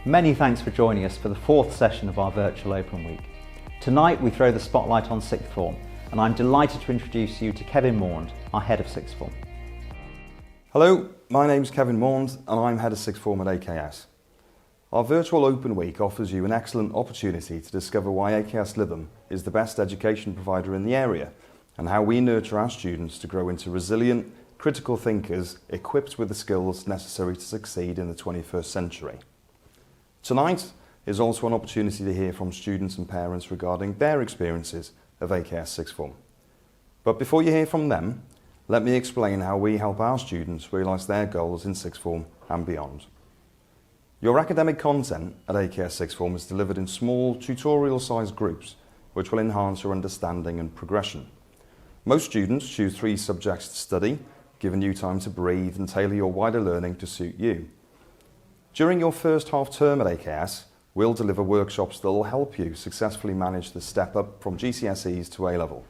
Many thanks for joining us for the fourth session of our virtual Open Week. Tonight we throw the spotlight on sixth form, and I'm delighted to introduce you to Kevin Maund, our head of sixth form. Hello, my name's Kevin Maund and I'm head of sixth form at AKS. Our virtual Open Week offers you an excellent opportunity to discover why AKS Lytham is the best education provider in the area and how we nurture our students to grow into resilient, critical thinkers equipped with the skills necessary to succeed in the 21st century. Tonight is also an opportunity to hear from students and parents regarding their experiences of AKS sixth form. But before you hear from them, let me explain how we help our students realise their goals in sixth form and beyond. Your academic content at AKS sixth form is delivered in small tutorial-sized groups which will enhance your understanding and progression. Most students choose 3 subjects to study, giving you time to breathe and tailor your wider learning to suit you. During your first half term at AKS, we'll deliver workshops that will help you successfully manage the step up from GCSEs to A-level.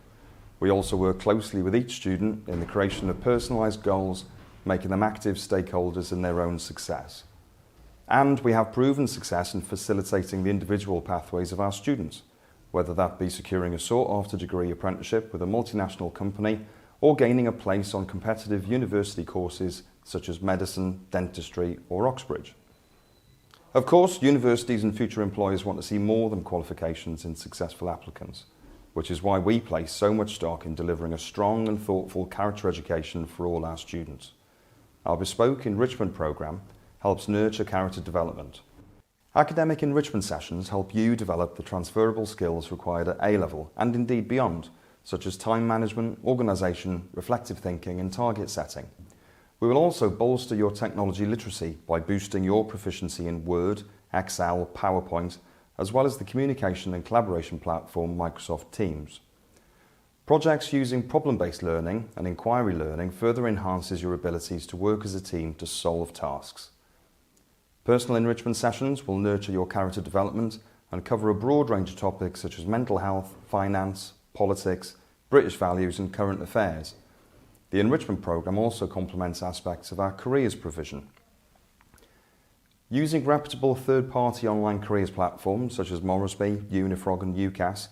We also work closely with each student in the creation of personalised goals, making them active stakeholders in their own success. And we have proven success in facilitating the individual pathways of our students, whether that be securing a sought-after degree apprenticeship with a multinational company or gaining a place on competitive university courses such as medicine, dentistry or Oxbridge. Of course, universities and future employers want to see more than qualifications in successful applicants, which is why we place so much stock in delivering a strong and thoughtful character education for all our students. Our bespoke enrichment programme helps nurture character development. Academic enrichment sessions help you develop the transferable skills required at A-level and indeed beyond, such as time management, organisation, reflective thinking and target setting. We will also bolster your technology literacy by boosting your proficiency in Word, Excel, PowerPoint, as well as the communication and collaboration platform Microsoft Teams. Projects using problem-based learning and inquiry learning further enhances your abilities to work as a team to solve tasks. Personal enrichment sessions will nurture your character development and cover a broad range of topics such as mental health, finance, politics, British values and current affairs. The enrichment programme also complements aspects of our careers provision. Using reputable third-party online careers platforms such as Moresby, Unifrog and UCAS,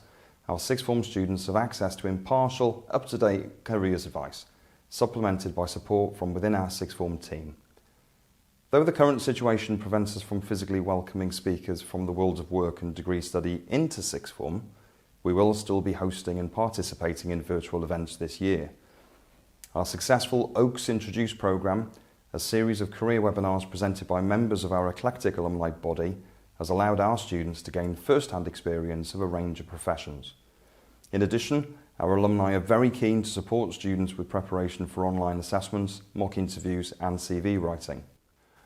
our sixth form students have access to impartial, up-to-date careers advice, supplemented by support from within our sixth form team. Though the current situation prevents us from physically welcoming speakers from the world of work and degree study into sixth form, we will still be hosting and participating in virtual events this year. Our successful Oaks Introduce programme, a series of career webinars presented by members of our eclectic alumni body, has allowed our students to gain first-hand experience of a range of professions. In addition, our alumni are very keen to support students with preparation for online assessments, mock interviews and CV writing.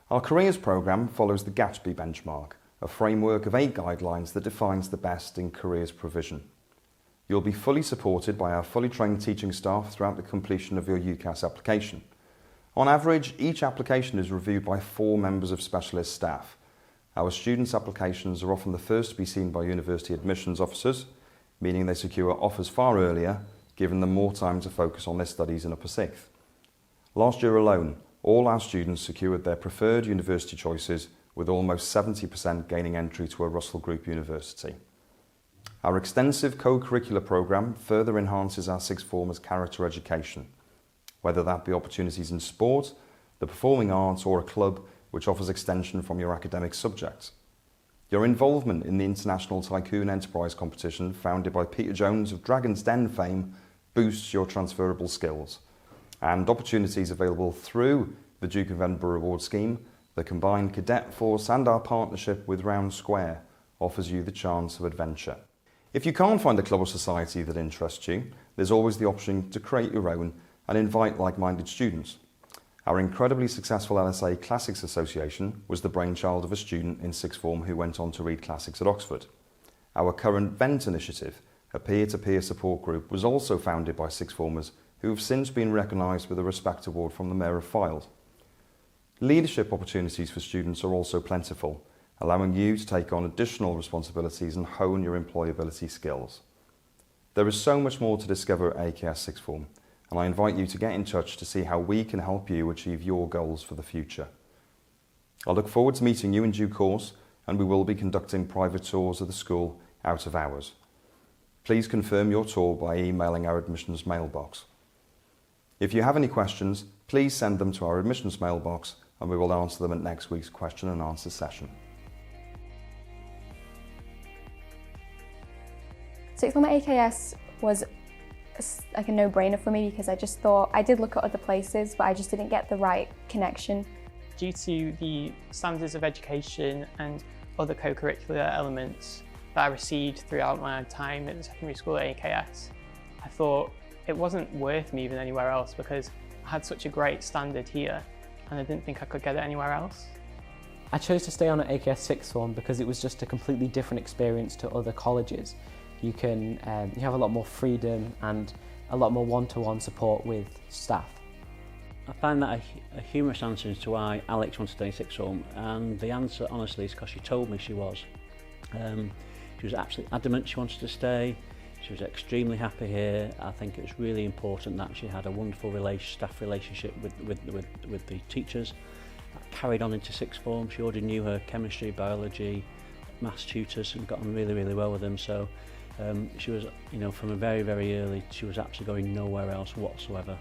Our careers programme follows the Gatsby benchmark, a framework of 8 guidelines that defines the best in careers provision. You'll be fully supported by our fully trained teaching staff throughout the completion of your UCAS application. On average, each application is reviewed by 4 members of specialist staff. Our students' applications are often the first to be seen by university admissions officers, meaning they secure offers far earlier, giving them more time to focus on their studies in upper sixth. Last year alone, all our students secured their preferred university choices, with almost 70% gaining entry to a Russell Group university. Our extensive co-curricular programme further enhances our sixth formers' character education, whether that be opportunities in sport, the performing arts or a club which offers extension from your academic subjects. Your involvement in the International Tycoon Enterprise competition founded by Peter Jones of Dragon's Den fame boosts your transferable skills, and opportunities available through the Duke of Edinburgh Award Scheme, the combined cadet force and our partnership with Round Square offers you the chance of adventure. If you can't find a club or society that interests you, there's always the option to create your own and invite like-minded students. Our incredibly successful LSA Classics Association was the brainchild of a student in sixth form who went on to read classics at Oxford. Our current VENT initiative, a peer-to-peer support group, was also founded by sixth formers who have since been recognised with a Respect Award from the Mayor of Fylde. Leadership opportunities for students are also plentiful, allowing you to take on additional responsibilities and hone your employability skills. There is so much more to discover at AKS sixth form, and I invite you to get in touch to see how we can help you achieve your goals for the future. I look forward to meeting you in due course and we will be conducting private tours of the school out of hours. Please confirm your tour by emailing our admissions mailbox. If you have any questions, please send them to our admissions mailbox and we will answer them at next week's question and answer session. Sixth form at AKS was like a no-brainer for me because I just thought, I did look at other places, but I just didn't get the right connection. Due to the standards of education and other co-curricular elements that I received throughout my time at the secondary school at AKS, I thought it wasn't worth moving anywhere else because I had such a great standard here and I didn't think I could get it anywhere else. I chose to stay on at AKS sixth form because it was just a completely different experience to other colleges. You have a lot more freedom and a lot more one-to-one support with staff. I find that a humorous answer as to why Alex wanted to stay in sixth form, and the answer honestly is because she told me she was. She was absolutely adamant she wanted to stay. She was extremely happy here. I think it was really important that she had a wonderful staff relationship with the teachers. That carried on into sixth form. She already knew her chemistry, biology, maths tutors and got on really, really well with them. So she was, from a very, very early, she was absolutely going nowhere else whatsoever.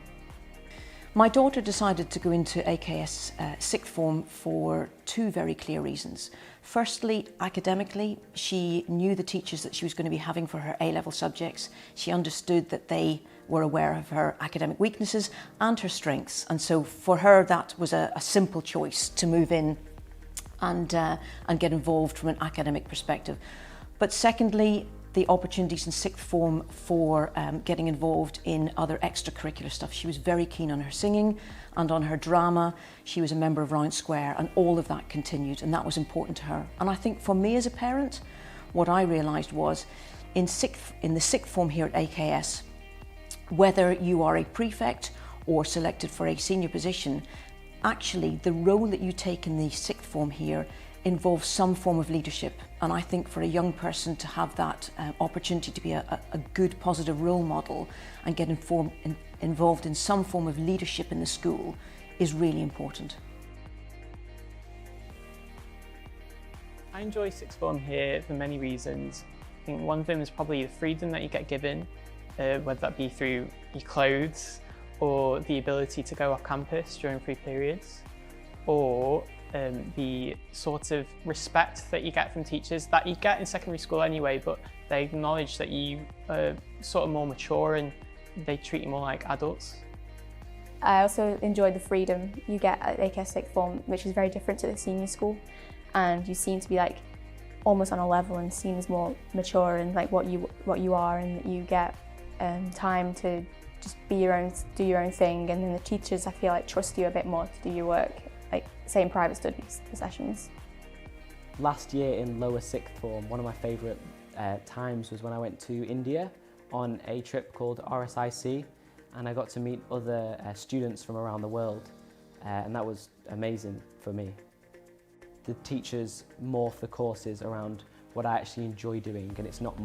My daughter decided to go into AKS sixth form for two very clear reasons. Firstly, academically, she knew the teachers that she was going to be having for her A-level subjects. She understood that they were aware of her academic weaknesses and her strengths. And so for her, that was a simple choice to move in and get involved from an academic perspective. But secondly, the opportunities in sixth form for getting involved in other extracurricular stuff. She was very keen on her singing and on her drama. She was a member of Round Square and all of that continued and that was important to her. And I think for me as a parent, what I realised was in the sixth form here at AKS, whether you are a prefect or selected for a senior position, actually the role that you take in the sixth form here involves some form of leadership. And I think for a young person to have that opportunity to be a good, positive role model and get involved in some form of leadership in the school is really important. I enjoy sixth form here for many reasons. I think one of them is probably the freedom that you get given, whether that be through your clothes or the ability to go off campus during free periods, or the sort of respect that you get from teachers that you get in secondary school anyway, but they acknowledge that you are sort of more mature and they treat you more like adults. I also enjoyed the freedom you get at AKS sixth form, which is very different to the senior school, and you seem to be like almost on a level and seen as more mature and like what you are, and that you get time to just be your own, do your own thing, and then the teachers I feel like trust you a bit more to do your work, like say in private studies sessions. Last year in lower sixth form, one of my favourite times was when I went to India on a trip called RSIC, and I got to meet other students from around the world, and that was amazing for me. The teachers morph the courses around what I actually enjoy doing, and it's not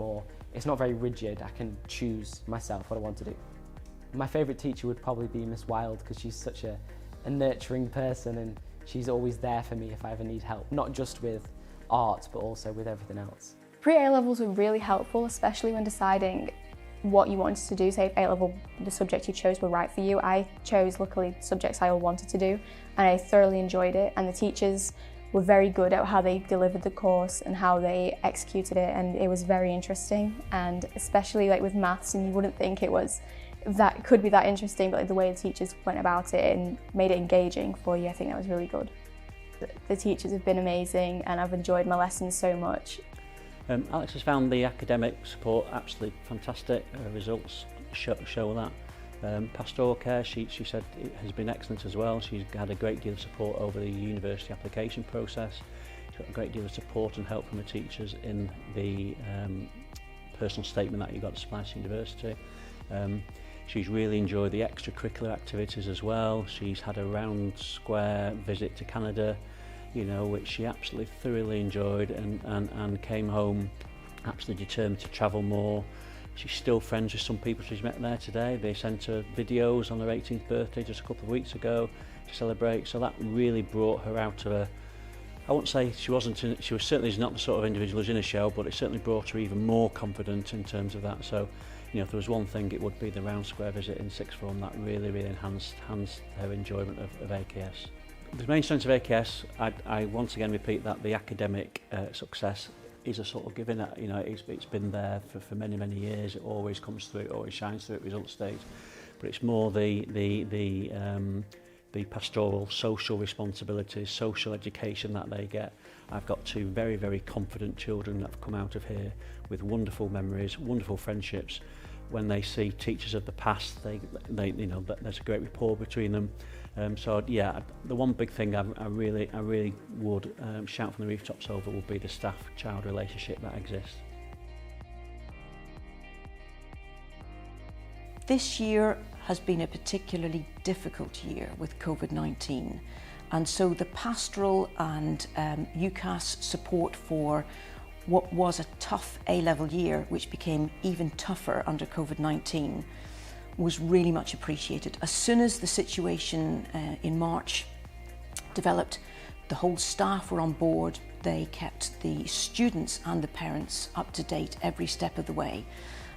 very rigid. I can choose myself what I want to do. My favourite teacher would probably be Miss Wyatt, because she's such a nurturing person and she's always there for me if I ever need help, not just with art but also with everything else. Pre-A levels were really helpful, especially when deciding what you wanted to do. Say if A level, the subject you chose were right for you. I chose, luckily, subjects I all wanted to do, and I thoroughly enjoyed it, and the teachers were very good at how they delivered the course and how they executed it, and it was very interesting, and especially like with maths, and you wouldn't think that could be that interesting, but like the way the teachers went about it and made it engaging for you, I think that was really good. The teachers have been amazing and I've enjoyed my lessons so much. Alex has found the academic support absolutely fantastic. Her results show that. Pastoral care, she said, it has been excellent as well. She's had a great deal of support over the university application process. She's got a great deal of support and help from the teachers in the personal statement that you got to supply to university. She's really enjoyed the extracurricular activities as well. She's had a Round Square visit to Canada, which she absolutely thoroughly enjoyed, and came home absolutely determined to travel more. She's still friends with some people she's met there today. They sent her videos on her 18th birthday just a couple of weeks ago to celebrate, so that really brought her out of I won't say she was certainly not the sort of individual who's in a show, but it certainly brought her even more confident in terms of that. So, you know, if there was one thing, it would be the round square visit in sixth form that really enhanced her enjoyment of AKS. The main strength of AKS, I once again repeat that the academic success is a sort of given. You know, it's been there for many years. It always comes through, it always shines through at result stage. But it's more the pastoral social responsibilities, social education that they get. I've got two very confident children that have come out of here with wonderful memories, wonderful friendships. When they see teachers of the past, they you know, there's a great rapport between them. So yeah, the one big thing I really would shout from the rooftops over would be the staff-child relationship that exists. This year has been a particularly difficult year with COVID-19, and so the pastoral and UCAS support for what was a tough A-level year, which became even tougher under COVID-19, was really much appreciated. As soon as the situation in March developed, the whole staff were on board. They kept the students and the parents up to date every step of the way.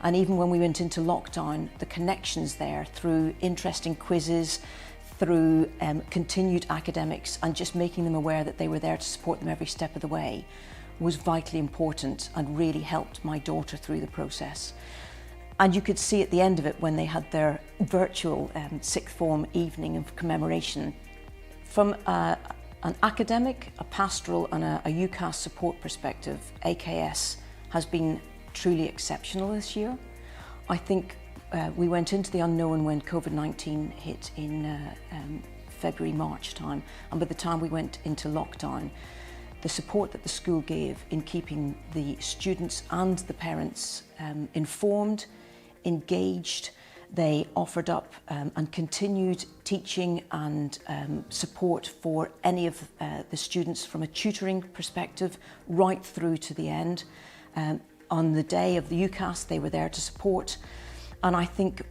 And even when we went into lockdown, the connections there through interesting quizzes, through continued academics, and just making them aware that they were there to support them every step of the way was vitally important and really helped my daughter through the process. And you could see at the end of it when they had their virtual sixth form evening of commemoration. From an academic, a pastoral and a UCAS support perspective, AKS has been truly exceptional this year. I think we went into the unknown when COVID-19 hit in February, March time, and by the time we went into lockdown, the support that the school gave in keeping the students and the parents informed, engaged. They offered up and continued teaching and support for any of the students from a tutoring perspective right through to the end. On the day of the UCAS, they were there to support. And I think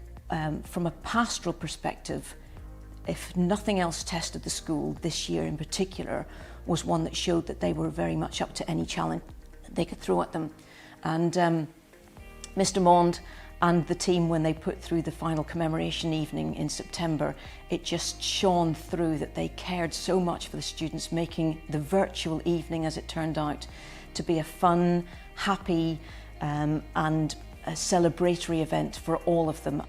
from a pastoral perspective, if nothing else tested the school this year in particular, was one that showed that they were very much up to any challenge they could throw at them. And Mr. Maund and the team, when they put through the final commemoration evening in September, it just shone through that they cared so much for the students, making the virtual evening, as it turned out, to be a fun, happy and a celebratory event for all of them.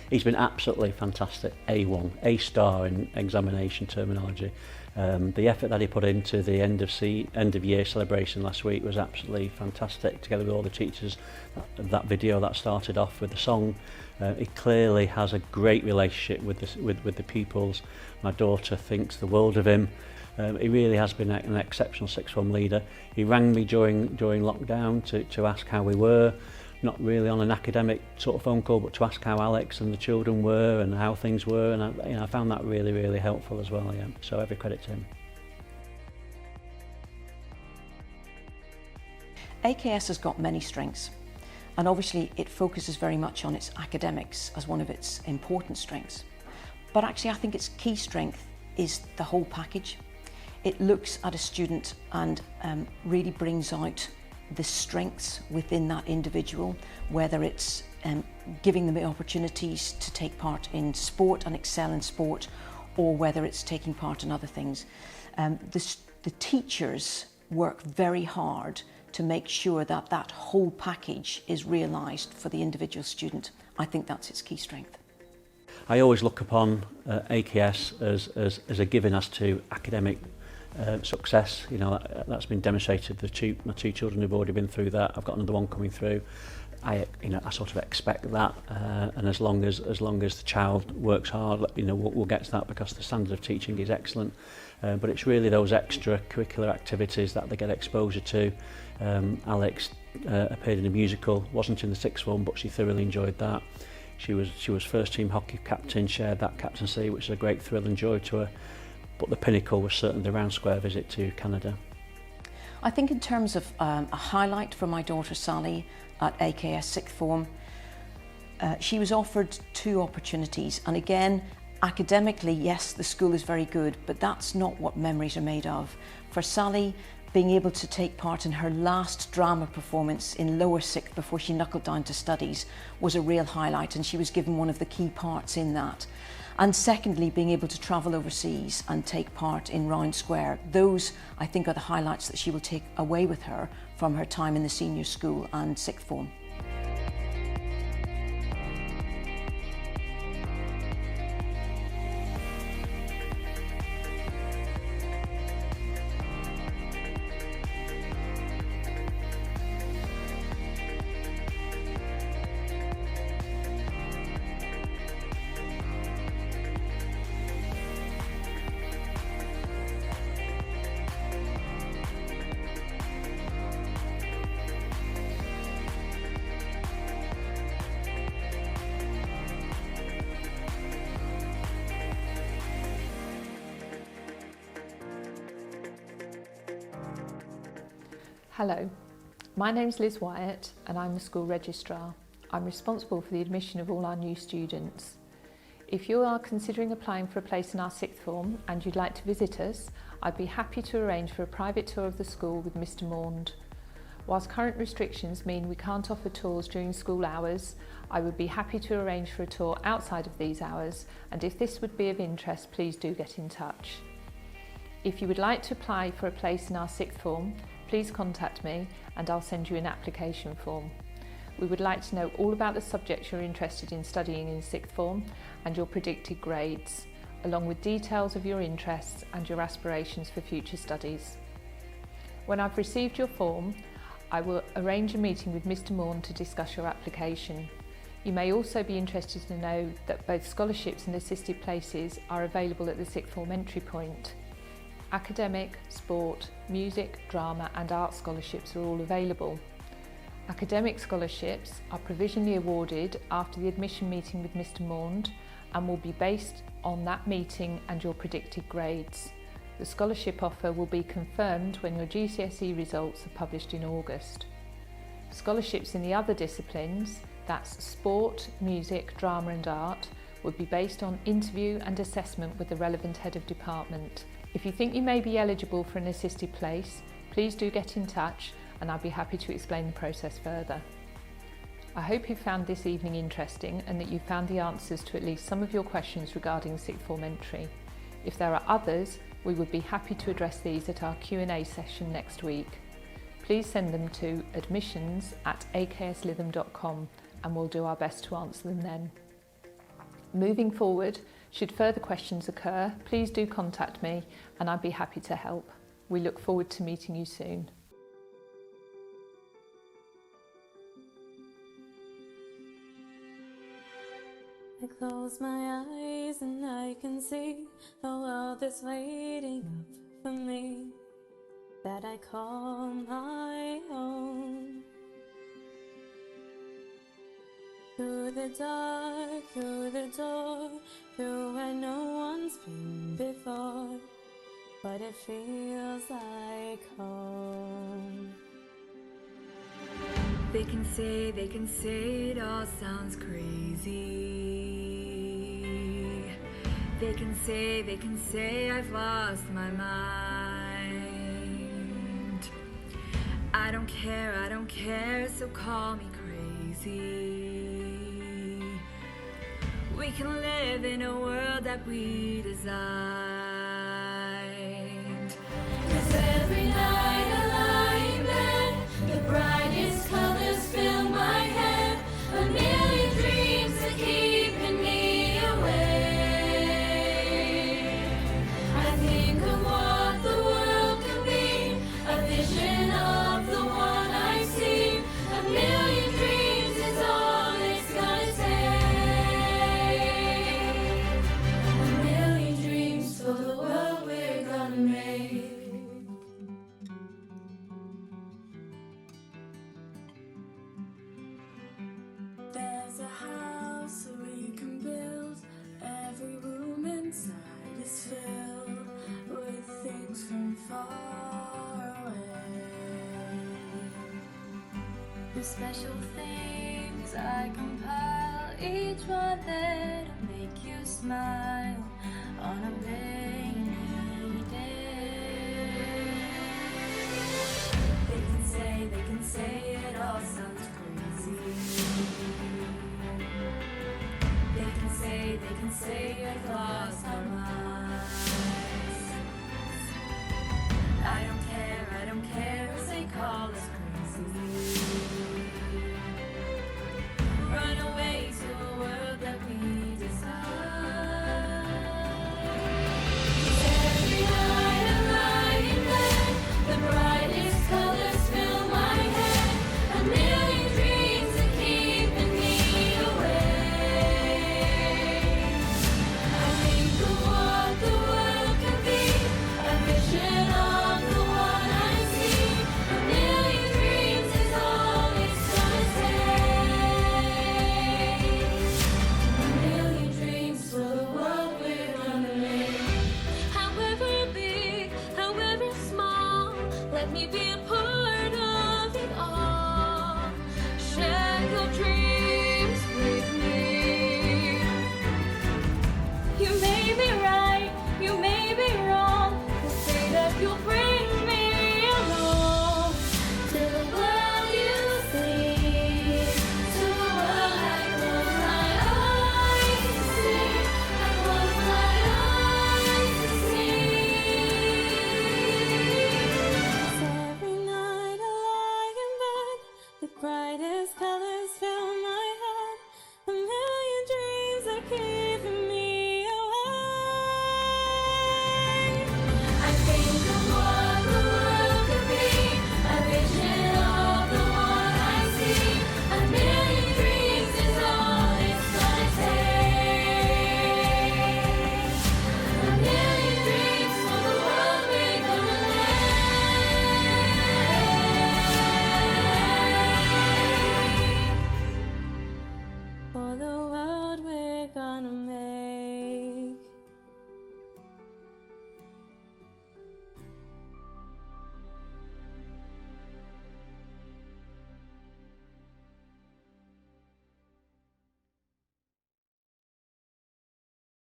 He's been absolutely fantastic, A1, A-star in examination terminology. The effort that he put into the end of year celebration last week was absolutely fantastic, together with all the teachers. That video that started off with the song, he clearly has a great relationship with the pupils. My daughter thinks the world of him. He really has been an exceptional sixth form leader. He rang me during lockdown to ask how we were. Not really on an academic sort of phone call, but to ask how Alex and the children were and how things were, and I found that really helpful as well. Yeah, so every credit to him. AKS has got many strengths, and obviously it focuses very much on its academics as one of its important strengths. But actually I think its key strength is the whole package. It looks at a student and really brings out the strengths within that individual, whether it's giving them the opportunities to take part in sport and excel in sport, or whether it's taking part in other things. The teachers work very hard to make sure that that whole package is realised for the individual student. I think that's its key strength. I always look upon AKS as a given as to academic success. You know, that's been demonstrated. My two children have already been through that. I've got another one coming through. I sort of expect that, and as long as the child works hard, we'll get to that, because the standard of teaching is excellent. But it's really those extracurricular activities that they get exposure to. Alex appeared in a musical, wasn't in the sixth form, but she thoroughly enjoyed that. She was first team hockey captain, shared that captaincy, which is a great thrill and joy to her. But the pinnacle was certainly the round square visit to Canada. I think in terms of a highlight for my daughter Sally at AKS sixth form, she was offered two opportunities, and again Academically, yes, the school is very good, but that's not what memories are made of. For Sally, being able to take part in her last drama performance in lower sixth before she knuckled down to studies was a real highlight, and she was given one of the key parts in that. And secondly, being able to travel overseas and take part in Round Square. Those, I think, are the highlights that she will take away with her from her time in the senior school and sixth form. Hello, my name's Liz Wyatt and I'm the school registrar. I'm responsible for the admission of all our new students. If you are considering applying for a place in our sixth form and you'd like to visit us, I'd be happy to arrange for a private tour of the school with Mr. Maund. Whilst current restrictions mean we can't offer tours during school hours, I would be happy to arrange for a tour outside of these hours, and if this would be of interest, please do get in touch. If you would like to apply for a place in our sixth form, please contact me and I'll send you an application form. We would like to know all about the subjects you're interested in studying in sixth form and your predicted grades, along with details of your interests and your aspirations for future studies. When I've received your form, I will arrange a meeting with Mr. Maund to discuss your application. You may also be interested to know that both scholarships and assisted places are available at the sixth form entry point. Academic, sport, music, drama and art scholarships are all available. Academic scholarships are provisionally awarded after the admission meeting with Mr. Maund and will be based on that meeting and your predicted grades. The scholarship offer will be confirmed when your GCSE results are published in August. Scholarships in the other disciplines, that's sport, music, drama and art, would be based on interview and assessment with the relevant head of department. If you think you may be eligible for an assisted place, please do get in touch and I'll be happy to explain the process further. I hope you found this evening interesting and that you found the answers to at least some of your questions regarding sixth form entry. If there are others, we would be happy to address these at our Q&A session next week. Please send them to admissions@akslytham.com and we'll do our best to answer them then. Moving forward, should further questions occur, please do contact me and I'd be happy to help. We look forward to meeting you soon. I close my eyes and I can see the world that's waiting up for me, that I call my own. Through the dark, through the door, through where no one's been before, but it feels like home. They can say it all sounds crazy. They can say I've lost my mind. I don't care, so call me crazy. We can live in a world that we designed. 'Cause every night I lie in bed, the brightest colors fill my head, a million dreams are keeping me awake. I think of what the world could be, a vision of the one I see, a million dreams is all it's gonna take. A million dreams for the world we're gonna make. There's a house we can build, every room inside is filled with things from far away. The special things I compile, each one there to make make you smile on a